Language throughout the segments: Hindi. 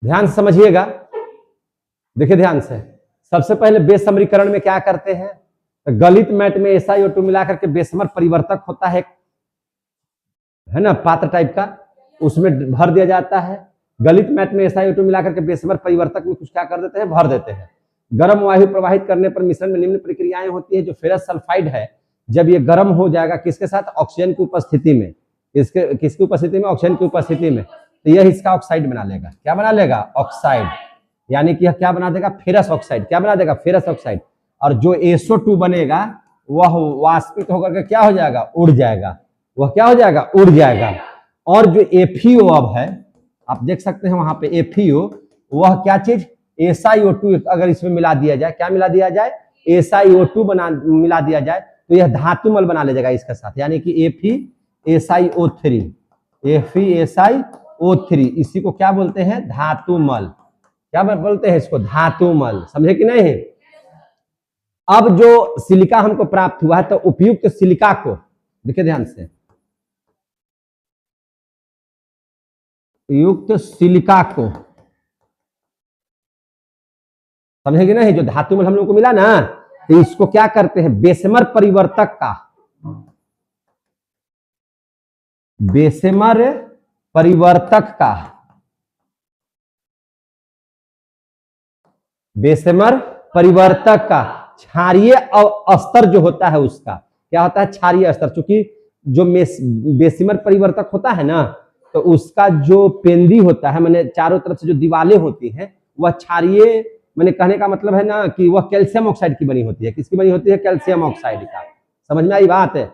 ध्यान से समझिएगा, देखिए ध्यान से। सबसे पहले बेस समीकरण में क्या करते हैं, तो गलित मैट में SiO2 मिला करके बेसमर परिवर्तक होता है ना, पात्र टाइप का, उसमें भर दिया जाता है। गलित मैट में SiO2 मिला करके बेसमर परिवर्तक में कुछ क्या कर देते हैं, भर देते हैं। गर्म वायु प्रवाहित करने पर मिश्रण में निम्न प्रक्रियाएं होती है। जो फेरस सल्फाइड है, जब ये गर्म हो जाएगा किसके साथ, ऑक्सीजन की उपस्थिति में, किसकी उपस्थिति में, ऑक्सीजन की उपस्थिति में, तो यह इसका ऑक्साइड बना लेगा। क्या बना लेगा, ऑक्साइड, यानी कि यह क्या बना देगा, फेरस ऑक्साइड। क्या बना देगा, फेरस ऑक्साइड। और जो SO2 बनेगा वह वाष्पित होकर के क्या हो जाएगा, उड़ जाएगा। वह क्या हो जाएगा, उड़ जाएगा। और जो FeO अब है, आप देख सकते हैं वहां पे FeO, वह क्या चीज, SiO2 अगर इसमें मिला दिया जाए, क्या मिला दिया जाए, SiO2 मिला दिया जाए, तो यह धातुमल बना ले जाएगा इसके साथ, यानी कि FeSiO3, FeSiO3, इसी को क्या बोलते हैं, धातुमल। क्या बोलते हैं इसको, धातुमल। समझे कि नहीं। अब जो सिलिका हमको प्राप्त हुआ है, तो उपयुक्त सिलिका को देखिए ध्यान से, युक्त सिलिका को समझे कि नहीं, जो धातुमल हम लोग को मिला ना, तो इसको क्या करते हैं, बेसमर परिवर्तक का, बेसमर परिवर्तक का, बेसमर परिवर्तक का क्षारीय स्तर जो होता है, उसका क्या होता है, क्षारीय स्तर। चूंकि जो बेसमर परिवर्तक होता है ना, तो उसका जो पेंदी होता है, मैंने चारों तरफ से जो दीवारें होती हैं, वह क्षारीय, मैंने कहने का मतलब है ना कि वह कैल्शियम ऑक्साइड की बनी होती है। किसकी बनी होती है, कैल्शियम ऑक्साइड का। समझ में आई बात है।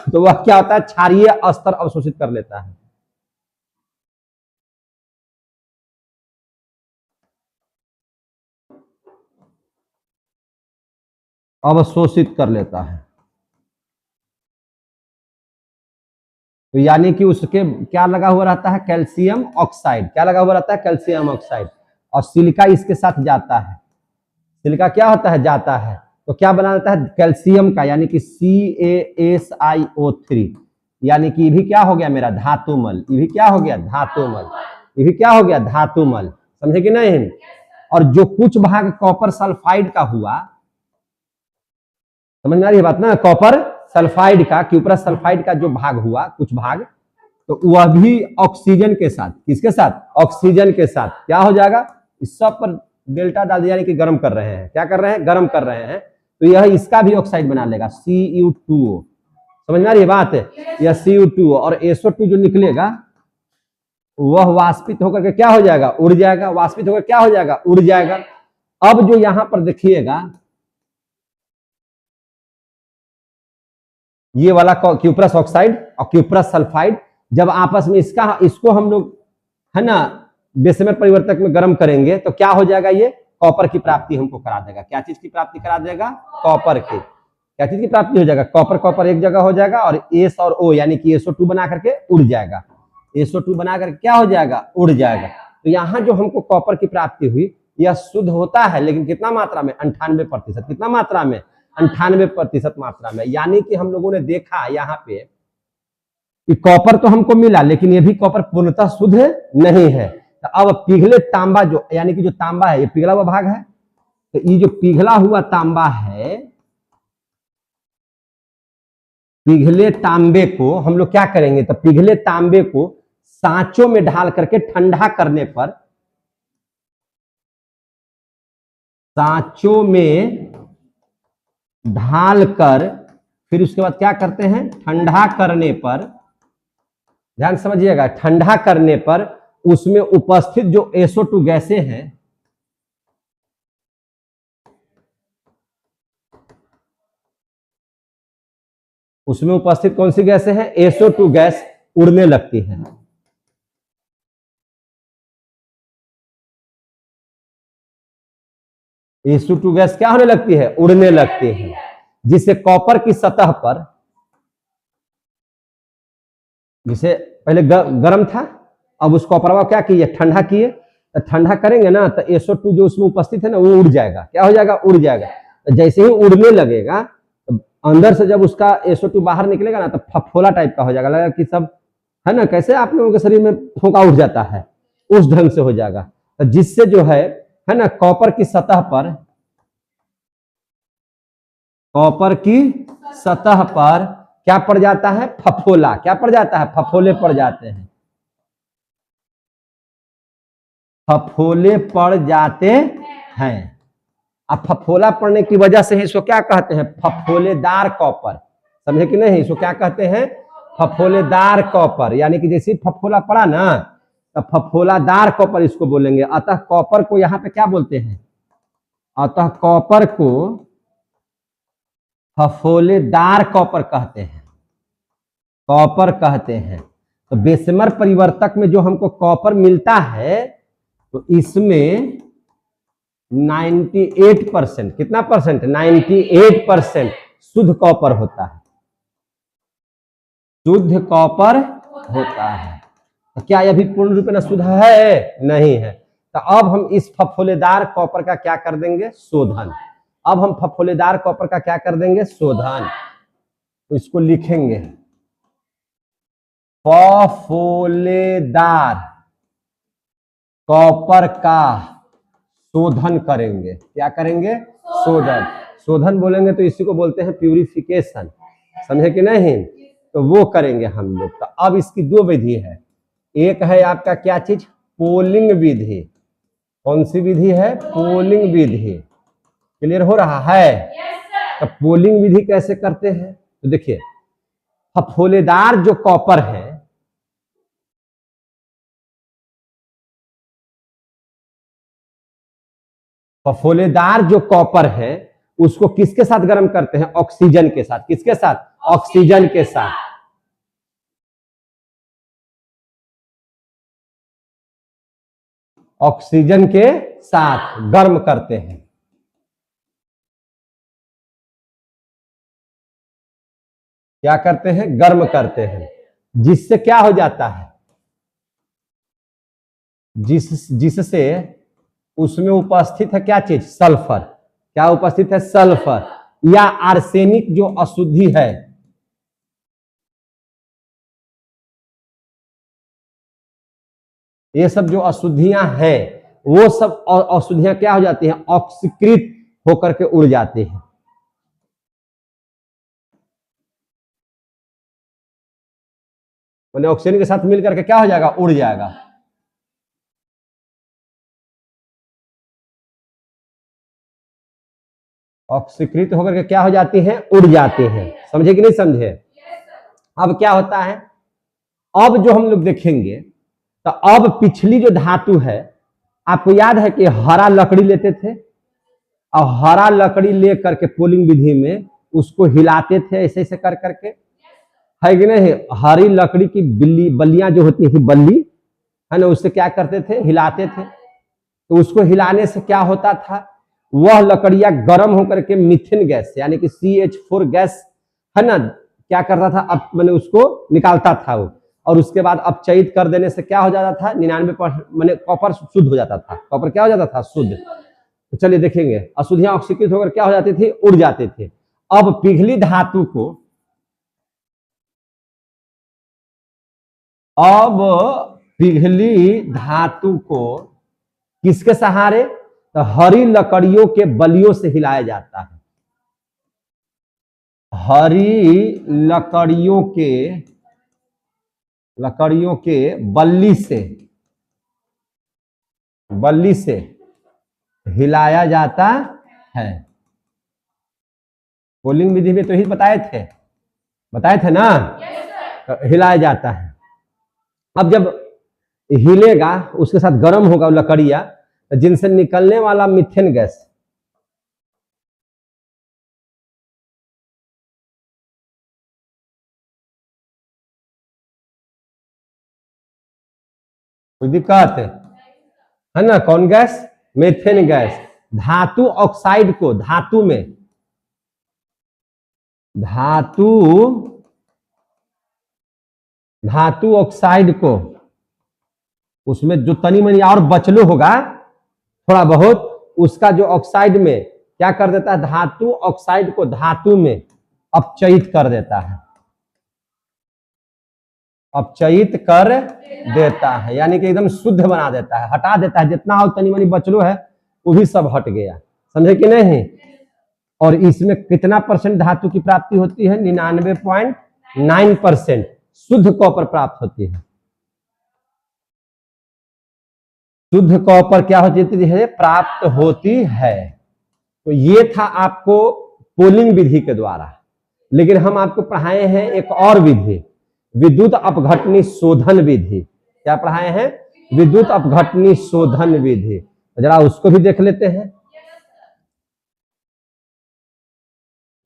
तो वह क्या होता है, क्षारीय स्तर अवशोषित कर लेता है। अवशोषित कर लेता है। तो यानी कि उसके क्या लगा हुआ रहता है, कैल्शियम ऑक्साइड। क्या लगा हुआ रहता है, कैल्शियम ऑक्साइड। और सिलिका इसके साथ जाता है। सिलिका क्या होता है, जाता है, तो क्या बना देता है, कैल्शियम का, यानी कि CaSiO3, यानी कि ये भी क्या हो गया मेरा, धातुमल। ये भी क्या हो गया, धातुमल। ये भी क्या हो गया, धातुमल। समझे कि नहीं। और जो कुछ भाग कॉपर सल्फाइड का हुआ, समझ में आ रही है बात ना, कॉपर सल्फाइड का, क्यूप्रस सल्फाइड का जो भाग हुआ, कुछ भाग, तो वह भी ऑक्सीजन के साथ, किसके साथ, ऑक्सीजन के साथ क्या हो जाएगा, इस सब पर डेल्टा डाल दिया, यानी कि गर्म कर रहे हैं। क्या कर रहे हैं, गर्म कर रहे हैं। तो यह इसका भी ऑक्साइड बना लेगा, Cu2O। समझ में आ रही है बात है, यह Cu2O। और SO2 जो निकलेगा वह वाष्पित होकर के क्या हो जाएगा, उड़ जाएगा। वाष्पित होकर क्या हो जाएगा, उड़ जाएगा। अब जो यहां पर देखिएगा, ये वाला क्यूप्रस ऑक्साइड और क्यूप्रस सल्फाइड, जब आपस में इसको हम लोग है ना बेसमर परिवर्तक में गर्म करेंगे, तो क्या हो जाएगा, ये कॉपर की प्राप्ति हमको करा देगा। क्या चीज की प्राप्ति करा देगा, कॉपर की। क्या चीज की प्राप्ति हो जाएगा, कॉपर। कॉपर एक जगह हो जाएगा, और एस और ओ यानी कि SO2 बना करके उड़ जाएगा। SO2 बना करके क्या हो जाएगा, उड़ जाएगा। तो यहाँ जो हमको कॉपर की प्राप्ति हुई, यह शुद्ध होता है, लेकिन कितना मात्रा में, 98%। कितना मात्रा में, 98% मात्रा में। यानी कि हम लोगों ने देखा यहाँ पे कि कॉपर तो हमको मिला, लेकिन ये भी कॉपर पूर्णतः शुद्ध नहीं है। तो अब पिघले तांबा, जो यानी कि जो तांबा है, ये पिघला हुआ भाग है। तो ये जो पिघला हुआ तांबा है, पिघले तांबे को हम लोग क्या करेंगे, तो पिघले तांबे को सांचों में ढाल करके ठंडा करने पर, सांचों में ढालकर फिर उसके बाद क्या करते हैं, ठंडा करने पर, ध्यान समझिएगा, ठंडा करने पर उसमें उपस्थित जो SO2 गैसें हैं, उसमें उपस्थित कौन सी गैसें हैं, SO2 गैस उड़ने लगती है। SO2 गैस क्या होने लगती है, उड़ने लगती है, जिससे कॉपर की सतह पर, जिसे पहले गर्म था, अब उस कॉपर को क्या किए, ठंडा किए। तो ठंडा करेंगे ना, तो SO2 जो उसमें उपस्थित है ना, वो उड़ जाएगा। क्या हो जाएगा, उड़ जाएगा। तो जैसे ही उड़ने लगेगा, तो अंदर से जब उसका SO2 बाहर निकलेगा ना, तो फफोला टाइप का हो जाएगा, लगेगा कि सब है ना, कैसे आप लोगों के शरीर में फोका उठ जाता है, उस ढंग से हो जाएगा। तो जिससे जो है ना कॉपर की सतह पर, कॉपर की सतह पर क्या पड़ जाता है, फफोला। क्या पड़ जाता है, फफोले पड़ जाते हैं, फफोले पड़ जाते हैं। अब फफोला पड़ने की वजह से इसको क्या कहते हैं, फफोलेदार कॉपर। समझे कि नहीं, इसको क्या कहते हैं, फफोलेदार कॉपर। यानी कि जैसे फफोला पड़ा ना, तो फफोलादार कॉपर इसको बोलेंगे। अतः कॉपर को यहाँ पे क्या बोलते हैं, अतः कॉपर को फफोलेदार कॉपर कहते हैं, कॉपर कहते हैं। तो बेसमर परिवर्तक में जो हमको कॉपर मिलता है, तो इसमें 98%, कितना परसेंट, 98% शुद्ध कॉपर होता है, शुद्ध कॉपर होता है। तो क्या यह भी पूर्ण रूप में शुद्ध है, नहीं है। तो अब हम इस फफोलेदार कॉपर का क्या कर देंगे, शोधन। अब हम फफोलेदार कॉपर का क्या कर देंगे, शोधन। तो इसको लिखेंगे, फफोलेदार कॉपर का शोधन करेंगे। क्या करेंगे, शोधन। शोधन बोलेंगे तो इसी को बोलते हैं प्यूरिफिकेशन। समझे कि नहीं, तो वो करेंगे हम लोग। तो अब इसकी दो विधि है, एक है आपका क्या चीज, पोलिंग विधि। कौन सी विधि है, पोलिंग विधि। क्लियर हो रहा है। तो पोलिंग विधि कैसे करते हैं, तो देखिए फफोलेदार जो कॉपर है, फफोलेदार जो कॉपर है उसको किसके साथ गर्म करते हैं, ऑक्सीजन के साथ। किसके साथ, ऑक्सीजन के साथ। ऑक्सीजन के साथ गर्म करते हैं। क्या करते हैं, गर्म करते हैं। जिससे क्या हो जाता है, जिससे उसमें उपस्थित है क्या चीज, सल्फर। क्या उपस्थित है, सल्फर या आर्सेनिक जो अशुद्धि है, ये सब जो अशुद्धियां हैं, वो सब अशुद्धियां क्या हो जाती हैं, ऑक्सीकृत होकर के उड़ जाती हैं। मैंने ऑक्सीजन के साथ मिलकर के क्या हो जाएगा, उड़ जाएगा। ऑक्सीकृत होकर के क्या हो जाती हैं, उड़ जाती हैं। समझे कि नहीं समझे। अब क्या होता है, अब जो हम लोग देखेंगे, तो अब पिछली जो धातु है, आपको याद है कि हरा लकड़ी लेते थे, और हरा लकड़ी ले करके पोलिंग विधि में उसको हिलाते थे ऐसे ऐसे कर करके, है कि नहीं। हरी लकड़ी की बल्लियां जो होती थी, बल्ली है ना, उससे क्या करते थे, हिलाते थे। तो उसको हिलाने से क्या होता था, वह लकड़ियां गर्म होकर के मीथेन गैस यानी कि CH4 गैस है ना, क्या करता था, अब मैंने उसको निकालता था वो। और उसके बाद अपचयित कर देने से क्या हो जाता था, 99% मैंने कॉपर शुद्ध हो जाता था। कॉपर क्या हो जाता था, शुद्ध। तो चलिए देखेंगे, अशुद्धियां ऑक्सीकृत होकर क्या हो जाती थी, उड़ जाते थे। अब पिघली धातु को, अब पिघली धातु को किसके सहारे, तो हरी लकड़ियों के बलियों से हिलाया जाता है। हरी लकड़ियों के बल्ली से हिलाया जाता है। पोलिंग विधि में तो ही बताए थे ना, तो हिलाया जाता है। अब जब हिलेगा, उसके साथ गर्म होगा लकड़ियां, जिनसे निकलने वाला मीथेन गैस, कोई दिक्कत है ना, कौन गैस, मीथेन गैस। धातु ऑक्साइड को, धातु ऑक्साइड को, उसमें जो तनी मनी और बचलो होगा थोड़ा बहुत, उसका जो ऑक्साइड में क्या कर देता है, धातु ऑक्साइड को धातु में अपचयित कर देता है। अपचयित कर देता है, यानी कि एकदम शुद्ध बना देता है, हटा देता है, जितना और तनी मनी बचलो है वो भी सब हट गया, समझे कि नहीं। और इसमें कितना परसेंट धातु की प्राप्ति होती है? 99.9% शुद्ध कॉपर प्राप्त होती है। शुद्ध कॉपर क्या होती है? प्राप्त होती है। तो ये था आपको पोलिंग विधि के द्वारा, लेकिन हम आपको पढ़ाए हैं एक और विधि, विद्युत अपघटनी शोधन विधि। क्या पढ़ाए हैं? विद्युत अपघटनी शोधन विधि। जरा उसको भी देख लेते हैं।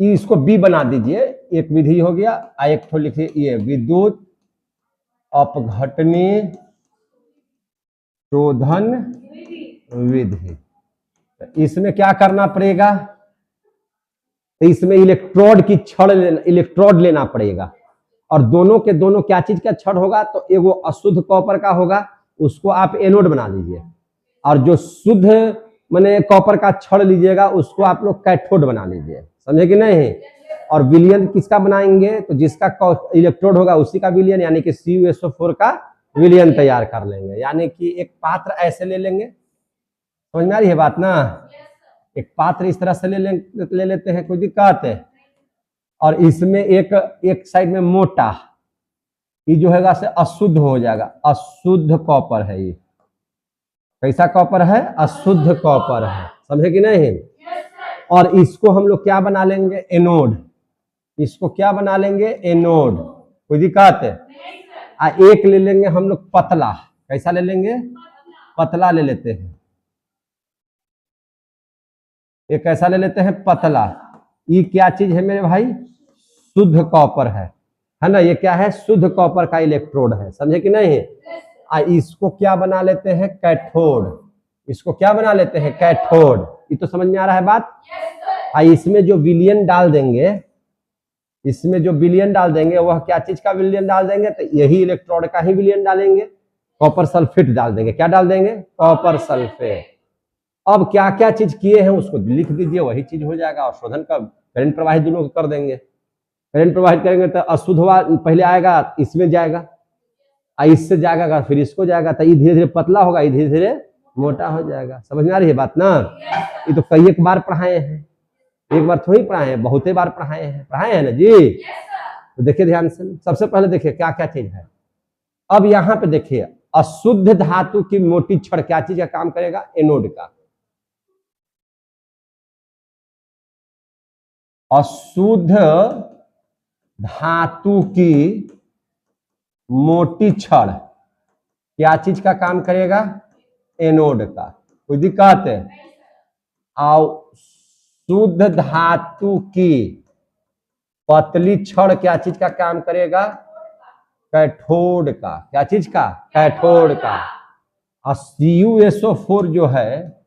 इसको बी बना दीजिए, एक विधि हो गया, एक ठो लिखिए ये विद्युत अपघटनी शोधन विधि। इसमें क्या करना पड़ेगा? इसमें इलेक्ट्रोड की इलेक्ट्रोड लेना पड़ेगा, और दोनों के दोनों क्या चीज का छड़ होगा? तो एगो अशुद्ध कॉपर का होगा, उसको आप एनोड बना लीजिए, और जो शुद्ध माने कॉपर का छड़ लीजिएगा उसको आप लोग कैथोड बना लीजिए, समझे कि नहीं। और विलियन किसका बनाएंगे? तो जिसका इलेक्ट्रोड होगा उसी का विलियन, यानी कि CuSO4 का विलियन तैयार कर लेंगे। यानी कि एक पात्र ऐसे ले लेंगे, समझ में आ रही है बात ना। एक पात्र इस तरह से ले लेते हैं, कोई दिक्कत है। और इसमें एक साइड में मोटा, ये जो है से अशुद्ध हो जाएगा, अशुद्ध कॉपर है ये। कैसा कॉपर है? अशुद्ध कॉपर है, समझे कि नहीं। और इसको हम लोग क्या बना लेंगे? एनोड। इसको क्या बना लेंगे? एनोड। कोई दिक्कत है? एक ले लेंगे हम लोग पतला। कैसा ले लेंगे? पतला ले लेते हैं। एक कैसा ले लेते हैं? पतला। ये क्या चीज है मेरे भाई? शुद्ध कॉपर है ना। ये क्या है? शुद्ध कॉपर का इलेक्ट्रोड है, समझे कि नहीं। इसको क्या बना लेते हैं? कैथोड। इसको क्या बना लेते हैं? कैथोड। ये तो समझ में आ रहा है बात। इसमें जो विलियन डाल देंगे, इसमें जो विलियन डाल देंगे वह क्या चीज का विलियन डाल देंगे? तो यही इलेक्ट्रोड का ही विलियन डालेंगे, कॉपर सल्फेट डाल देंगे। क्या डाल देंगे? Copper sulphate. अब क्या क्या चीज किए हैं उसको लिख दीजिए, वही चीज हो जाएगा। और शोधन का करंट प्रवाहित दोनों कर देंगे। करंट प्रवाहित करेंगे तो अशुद्ध पहले आएगा, इसमें जाएगा, इससे जाएगा, फिर इसको जाएगा, तो ये धीरे धीरे पतला होगा, ये धीरे धीरे मोटा हो जाएगा। समझ में आ रही है बात ना। ये तो कई एक बार पढ़ाए हैं, एक बार थोड़ी पढ़ाए हैं, बहुत बार पढ़ाए हैं ना जी। तो देखिए ध्यान से, सबसे पहले देखिए क्या क्या चीज है। अब यहाँ पे देखिए, अशुद्ध धातु की मोटी छड़ क्या चीज का काम करेगा? एनोड का। अशुद्ध धातु की मोटी छड़ क्या चीज का काम करेगा? एनोड का। कोई दिक्कत है? और शुद्ध धातु की पतली छड़ क्या चीज का काम करेगा? कैथोड का। क्या चीज का? कैथोड का। और CuSO4 जो है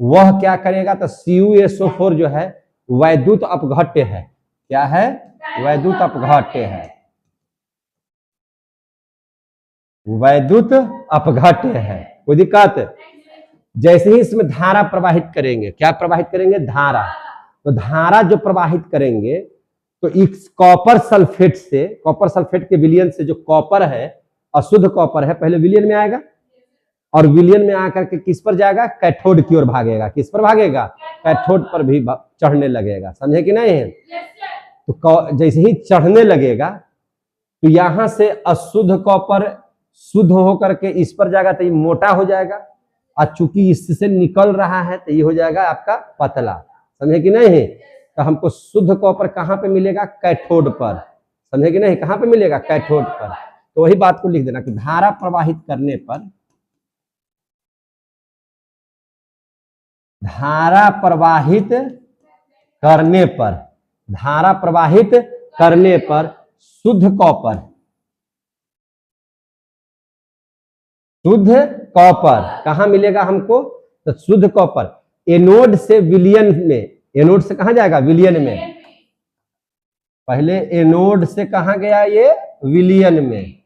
वह क्या करेगा? तो CuSO4 जो है वैद्युत अपघट्य है। क्या है? वैद्युत अपघट्य है। वैद्युत अपघट्य है। कोई दिक्कत? जैसे ही इसमें धारा प्रवाहित करेंगे, क्या प्रवाहित करेंगे? धारा। तो धारा जो प्रवाहित करेंगे तो इस कॉपर सल्फेट से, कॉपर सल्फेट के विलियन से जो कॉपर है, अशुद्ध कॉपर है, पहले विलियन में आएगा, और विलियन में आकर के किस पर जाएगा? कैथोड की ओर भागेगा। किस पर भागेगा? कैथोड पर भी चढ़ने लगेगा, समझे कि नहीं। तो जैसे ही चढ़ने लगेगा तो यहां से अशुद्ध कॉपर शुद्ध होकर के इस पर जाएगा, तो ये मोटा हो जाएगा, और चूंकि इससे निकल रहा है तो ये हो जाएगा आपका पतला, समझे कि नहीं। तो हमको शुद्ध कॉपर कहां पे मिलेगा? कैथोड पर, समझे कि नहीं। कहां पे मिलेगा? कैथोड पर। तो वही बात को लिख देना कि धारा प्रवाहित करने पर, धारा प्रवाहित करने पर, धारा प्रवाहित करने पर शुद्ध कॉपर, शुद्ध कॉपर कहां मिलेगा हमको? तो शुद्ध कॉपर एनोड से विलियन में, एनोड से कहां जाएगा? विलियन में। पहले एनोड से कहां गया? ये विलियन में।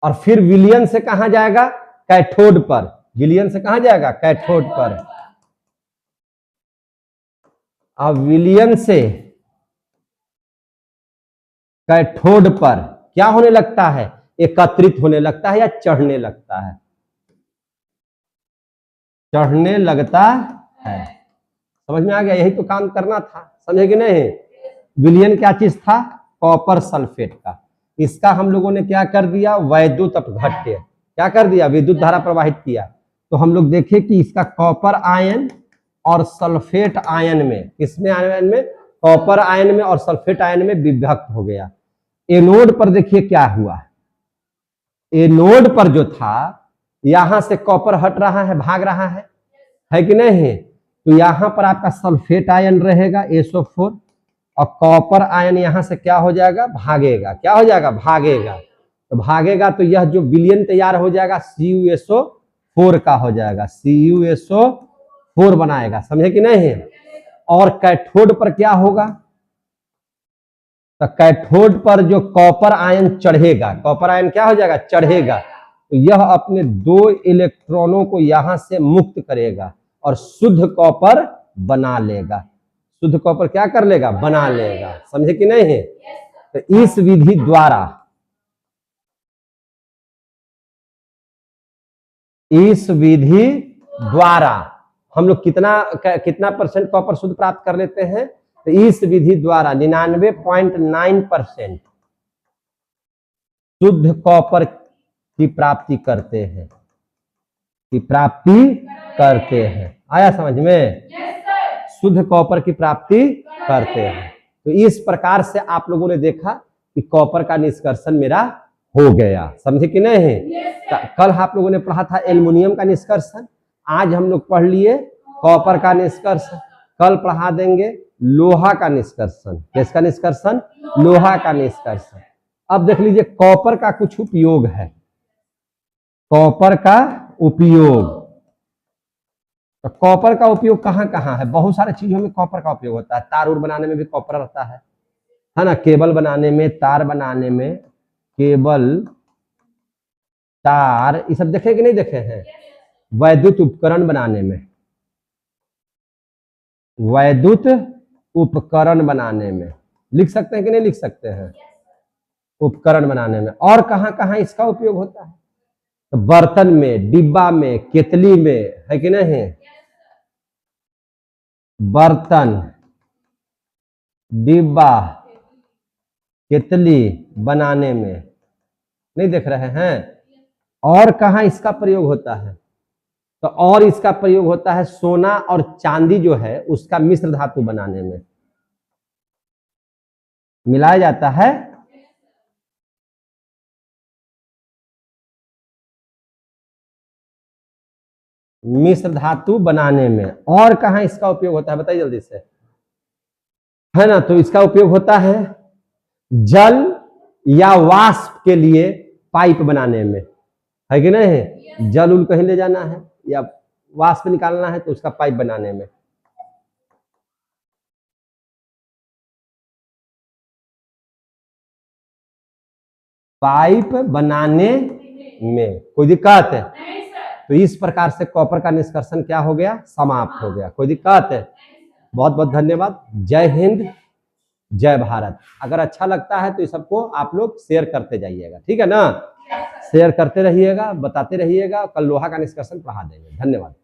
और फिर विलियन से कहां जाएगा? कैथोड पर। विलियन से कहां जाएगा? कैथोड पर। अब विलियन से कैथोड पर क्या होने लगता है, एकत्रित होने लगता है या चढ़ने लगता है, चढ़ने लगता है। समझ में आ गया, यही तो काम करना था, समझे कि नहीं। विलयन क्या चीज था, कॉपर सल्फेट का। इसका हम लोगों ने क्या कर दिया, वैद्युत अपघट्य, क्या कर दिया, विद्युत धारा प्रवाहित किया। तो हम लोग देखें कि इसका कॉपर आयन और सल्फेट आयन में, किसमें आयन में, कॉपर आयन में और सल्फेट आयन में विभक्त हो गया। एनोड पर देखिए क्या हुआ, एनोड पर जो था यहां से कॉपर हट रहा है, भाग रहा है कि नहीं। तो यहां पर आपका सल्फेट आयन रहेगा SO4 और कॉपर आयन यहां से क्या हो जाएगा, भागेगा, क्या हो जाएगा, भागेगा। तो भागेगा तो यह जो विलयन तैयार हो जाएगा CuSO4 का हो जाएगा, CuSO4 बनाएगा, समझे कि नहीं। और कैथोड पर क्या होगा, तो कैथोड पर जो कॉपर आयन चढ़ेगा, कॉपर आयन क्या हो जाएगा, चढ़ेगा। तो यह अपने 2 इलेक्ट्रॉनों को यहां से मुक्त करेगा और शुद्ध कॉपर बना लेगा, शुद्ध कॉपर क्या कर लेगा, बना लेगा, समझे कि नहीं। तो इस विधि द्वारा, इस विधि द्वारा हम लोग कितना परसेंट कॉपर शुद्ध प्राप्त कर लेते हैं, तो इस विधि द्वारा 99.9% शुद्ध कॉपर की प्राप्ति करते हैं, की प्राप्ति करते हैं। आया समझ में, शुद्ध कॉपर की प्राप्ति करते हैं। तो इस प्रकार से आप लोगों ने देखा कि कॉपर का निष्कर्षण मेरा हो गया, समझे कि नहीं। कल आप लोगों ने पढ़ा था एल्युमिनियम का निष्कर्षण, आज हम लोग पढ़ लिए कॉपर का निष्कर्षण, कल पढ़ा देंगे लोहा का निष्कर्षण। किसका निष्कर्षण, लोहा का निष्कर्षण। अब देख लीजिए कॉपर का कुछ उपयोग है, कॉपर का उपयोग। तो कॉपर का उपयोग कहाँ कहाँ है, बहुत सारे चीजों में कॉपर का उपयोग होता है। तार उर बनाने में भी कॉपर रहता है ना, केबल बनाने में, तार बनाने में, केबल, तार, ये सब देखे कि नहीं देखे हैं। वैद्युत उपकरण बनाने में, वैद्युत उपकरण बनाने में, लिख सकते हैं कि नहीं लिख सकते हैं, उपकरण बनाने में। और कहां कहां इसका उपयोग होता है, तो बर्तन में, डिब्बा में, केतली में, है कि नहीं। बर्तन, डिब्बा, केतली बनाने में, नहीं देख रहे हैं। और कहां इसका प्रयोग होता है, तो और इसका प्रयोग होता है सोना और चांदी जो है उसका मिश्र धातु बनाने में, मिलाया जाता है। मिश्र धातु बनाने में। और कहां इसका उपयोग होता है, बताइए जल्दी से, है ना। तो इसका उपयोग होता है जल या वाष्प के लिए पाइप बनाने में, है कि नहीं। जल उल कहीं ले जाना है या वाष्प निकालना है तो उसका पाइप बनाने में। पाइप बनाने में कोई दिक्कत है, तो इस प्रकार से कॉपर का निष्कर्षण क्या हो गया, समाप्त हो गया। कोई दिक्कत है। बहुत बहुत धन्यवाद। जय हिंद, जय भारत। अगर अच्छा लगता है तो इस सबको आप लोग शेयर करते जाइएगा, ठीक है ना। शेयर करते रहिएगा, बताते रहिएगा। कल लोहा का निष्कर्षण पढ़ा देंगे। धन्यवाद।